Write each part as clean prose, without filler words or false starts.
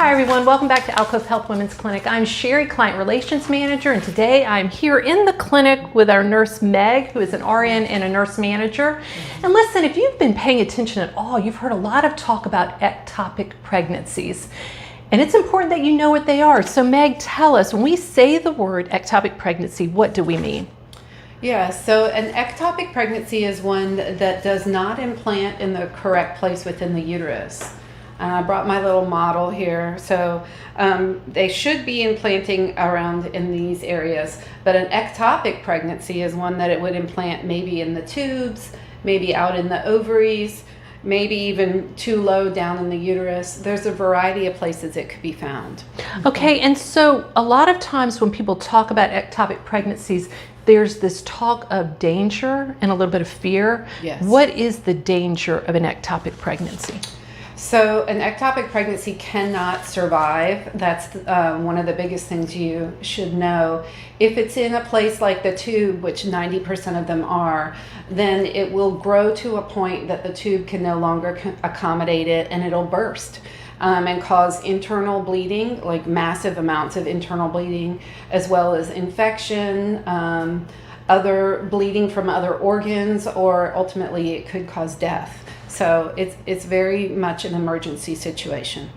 Hi everyone, welcome back to Alcove Health Women's Clinic. I'm Sherri, Client Relations Manager, and today I'm here in the clinic with our nurse Meg, who is an RN and a nurse manager. And listen, if you've been paying attention at all, you've heard a lot of talk about ectopic pregnancies. And it's important that you know what they are. So Meg, tell us, when we say the word ectopic pregnancy, what do we mean? Yeah, so an ectopic pregnancy is one that does not implant in the correct place within the uterus. I brought my little model here. So they should be implanting around in these areas, but an ectopic pregnancy is one that it would implant maybe in the tubes, maybe out in the ovaries, maybe even too low down in the uterus. There's a variety of places it could be found. Okay, and so a lot of times when people talk about ectopic pregnancies, there's this talk of danger and a little bit of fear. Yes. What is the danger of an ectopic pregnancy? So an ectopic pregnancy cannot survive. That's one of the biggest things you should know. If it's in a place like the tube, which 90% of them are, then it will grow to a point that the tube can no longer accommodate it, and it'll burst and cause internal bleeding, like massive amounts of internal bleeding, as well as infection, other bleeding from other organs, or ultimately it could cause death. So it's very much an emergency situation.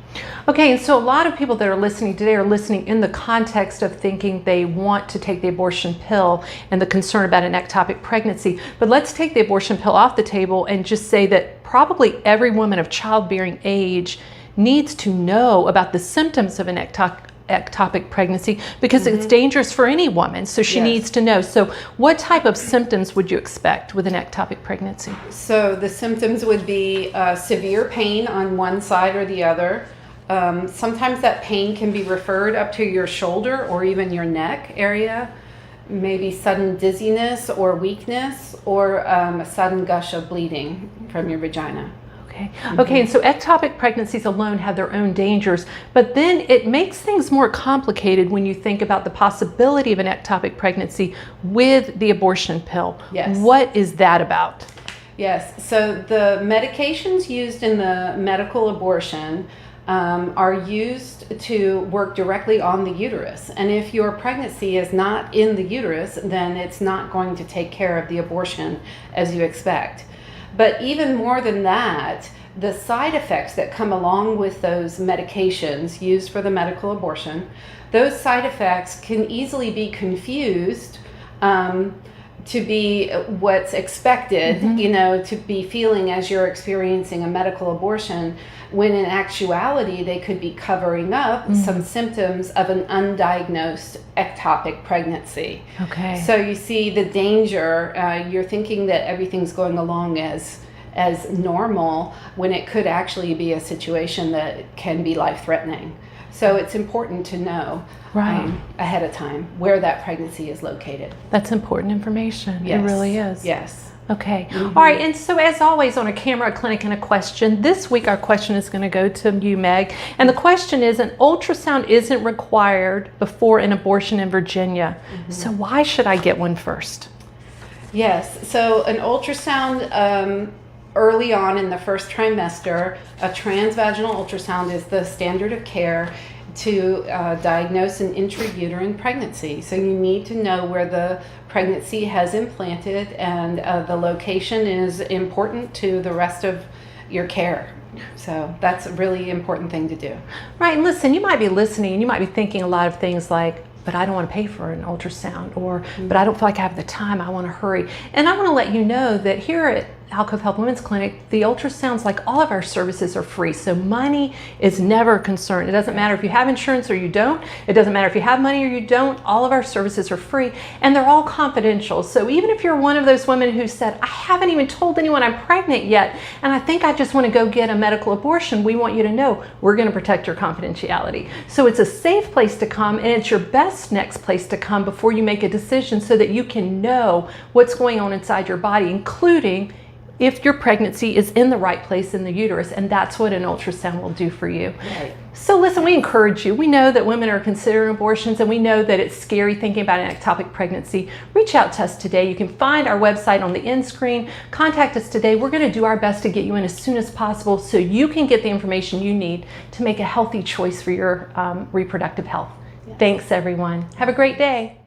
Okay, and so a lot of people that are listening today are listening in the context of thinking they want to take the abortion pill and the concern about an ectopic pregnancy. But let's take the abortion pill off the table and just say that probably every woman of childbearing age needs to know about the symptoms of an ectopic pregnancy, because it's dangerous for any woman, so she needs to know. So what type of symptoms would you expect with an ectopic pregnancy? So the symptoms would be severe pain on one side or the other. Sometimes that pain can be referred up to your shoulder or even your neck area. Maybe sudden dizziness or weakness, or a sudden gush of bleeding from your vagina. Okay. Okay, and so ectopic pregnancies alone have their own dangers, but then it makes things more complicated when you think about the possibility of an ectopic pregnancy with the abortion pill. Yes. What is that about? Yes, so the medications used in the medical abortion are used to work directly on the uterus. And if your pregnancy is not in the uterus, then it's not going to take care of the abortion as you expect. But even more than that, the side effects that come along with those medications used for the medical abortion, those side effects can easily be confused to be what's expected, you know, to be feeling as you're experiencing a medical abortion, when in actuality they could be covering up some symptoms of an undiagnosed ectopic pregnancy. Okay. So you see the danger, you're thinking that everything's going along as normal, when it could actually be a situation that can be life-threatening. So it's important to know ahead of time where that pregnancy is located. That's important information. Yes. It really is. Yes. Okay. All right. And so as always on a camera, a clinic, and a question, this week our question is going to go to you, Meg. And the question is, an ultrasound isn't required before an abortion in Virginia. So why should I get one first? Yes. So an ultrasound early on in the first trimester, a transvaginal ultrasound is the standard of care to diagnose an intrauterine pregnancy. So you need to know where the pregnancy has implanted, and the location is important to the rest of your care. So that's a really important thing to do. Right. And listen, you might be listening and you might be thinking a lot of things like, but I don't want to pay for an ultrasound, or but I don't feel like I have the time, I want to hurry. And I want to let you know that here at Alcove Health Women's Clinic, the ultrasounds, like all of our services, are free. So money is never a concern. It doesn't matter if you have insurance or you don't. It doesn't matter if you have money or you don't. All of our services are free, and they're all confidential. So even if you're one of those women who said, I haven't even told anyone I'm pregnant yet, and I think I just want to go get a medical abortion, we want you to know we're going to protect your confidentiality. So it's a safe place to come, and it's your best next place to come before you make a decision, so that you can know what's going on inside your body, including if your pregnancy is in the right place in the uterus, and that's what an ultrasound will do for you. Right. So listen, we encourage you. We know that women are considering abortions, and we know that it's scary thinking about an ectopic pregnancy. Reach out to us today. You can find our website on the end screen. Contact us today. We're going to do our best to get you in as soon as possible so you can get the information you need to make a healthy choice for your reproductive health. Yes. Thanks, everyone. Have a great day.